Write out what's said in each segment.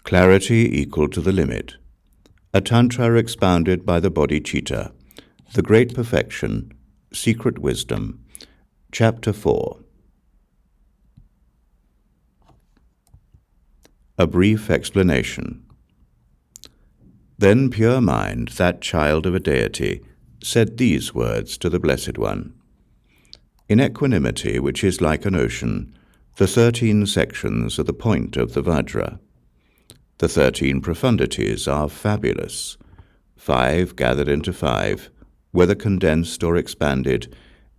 Clarity equal to the limit. A Tantra expounded by the Bodhicitta. The Great Perfection. Secret Wisdom. Chapter 4. A brief explanation. Then pure mind, that child of a deity, said these words to the Blessed One. In equanimity, which is like an ocean, the 13 sections are the point of the Vajra. The 13 profundities are fabulous, 5 gathered into 5, whether condensed or expanded,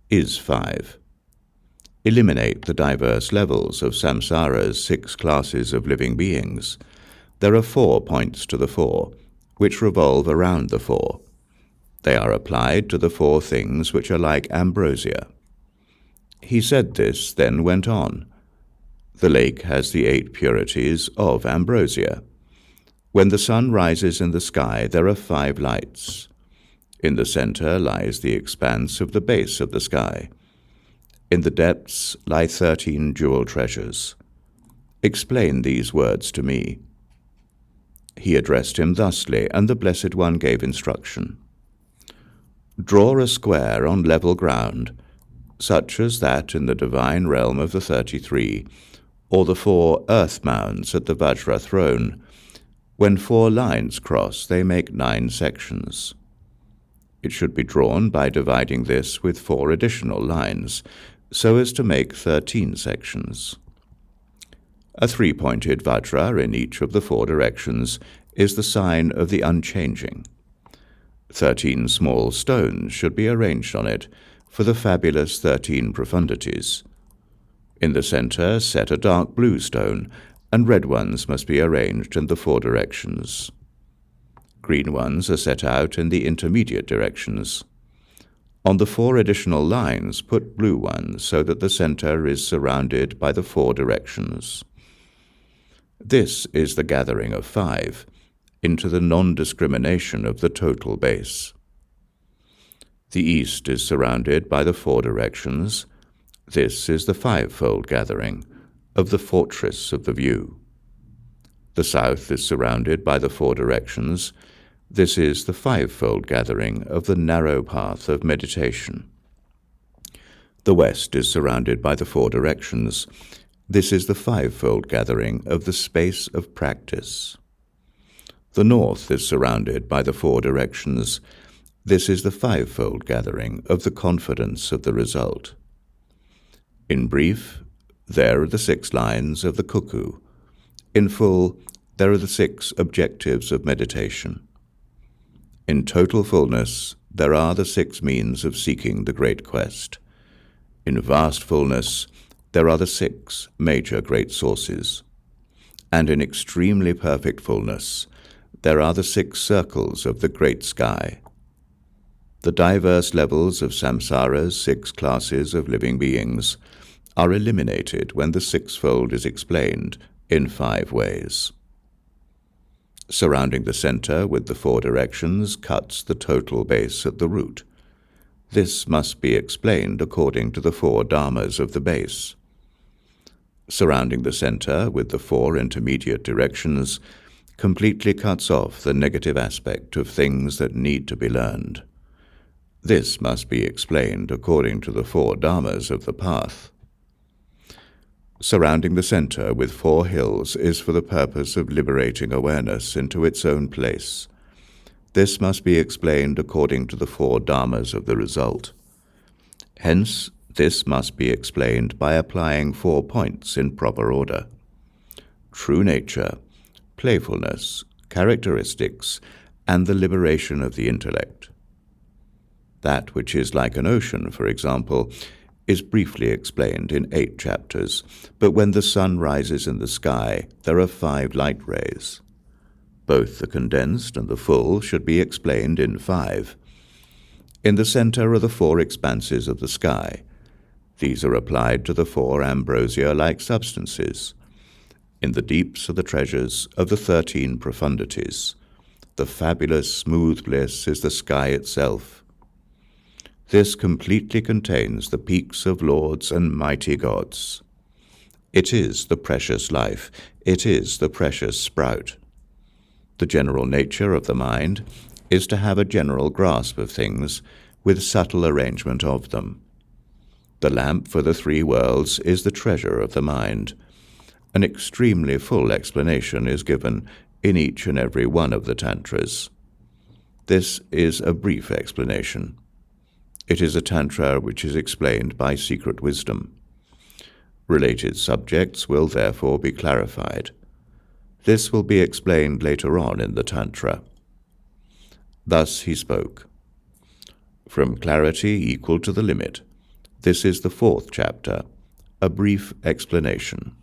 is 5. Eliminate the diverse levels of samsara's 6 classes of living beings. There are 4 points to the 4, which revolve around the 4. They are applied to the 4 things which are like ambrosia. He said this, then went on. The lake has the 8 purities of ambrosia. When the sun rises in the sky, there are 5 lights. In the center lies the expanse of the base of the sky. In the depths lie 13 jewel treasures. Explain these words to me. He addressed him thusly, and the Blessed One gave instruction. Draw a square on level ground, such as that in the divine realm of the 33, or the 4 earth mounds at the Vajra throne. When 4 lines cross, they make 9 sections. It should be drawn by dividing this with 4 additional lines, so as to make 13 sections. A 3-pointed Vajra in each of the 4 directions is the sign of the unchanging. 13 small stones should be arranged on it for the fabulous 13 profundities. In the center set a dark blue stone, and red ones must be arranged in the 4 directions. Green ones are set out in the intermediate directions. On the 4 additional lines, put blue ones so that the center is surrounded by the 4 directions. This is the gathering of 5 into the non-discrimination of the total base. The east is surrounded by the 4 directions. This is the 5-fold gathering of the fortress of the view. The south is surrounded by the 4 directions. This is the 5-fold gathering of the narrow path of meditation. The west is surrounded by the 4 directions. This is the 5-fold gathering of the space of practice. The north is surrounded by the 4 directions. This is the 5-fold gathering of the confidence of the result. In brief, there are the 6 lines of the cuckoo. In full, there are the 6 objectives of meditation. In total fullness, there are the 6 means of seeking the great quest. In vast fullness, there are the 6 major great sources. And in extremely perfect fullness, there are the 6 circles of the great sky. The diverse levels of samsara's 6 classes of living beings are eliminated when the 6-fold is explained in 5 ways. Surrounding the center with the 4 directions cuts the total base at the root. This must be explained according to the 4 dharmas of the base. Surrounding the center with the 4 intermediate directions completely cuts off the negative aspect of things that need to be learned. This must be explained according to the 4 dharmas of the path. Surrounding the center with 4 hills is for the purpose of liberating awareness into its own place. This must be explained according to the 4 dharmas of the result. Hence, this must be explained by applying 4 points in proper order. True nature, playfulness, characteristics, and the liberation of the intellect. That which is like an ocean, for example, is briefly explained in 8 chapters, but when the sun rises in the sky, there are 5 light rays. Both the condensed and the full should be explained in 5. In the center are the 4 expanses of the sky. These are applied to the 4 ambrosia-like substances. In the deeps are the treasures of the 13 profundities. The fabulous smooth bliss is the sky itself. This completely contains the peaks of lords and mighty gods. It is the precious life. It is the precious sprout. The general nature of the mind is to have a general grasp of things with subtle arrangement of them. The lamp for the three worlds is the treasure of the mind. An extremely full explanation is given in each and every one of the Tantras. This is a brief explanation. It is a Tantra which is explained by secret wisdom. Related subjects will therefore be clarified. This will be explained later on in the Tantra. Thus he spoke. From clarity equal to the limit. This is the fourth chapter, a brief explanation.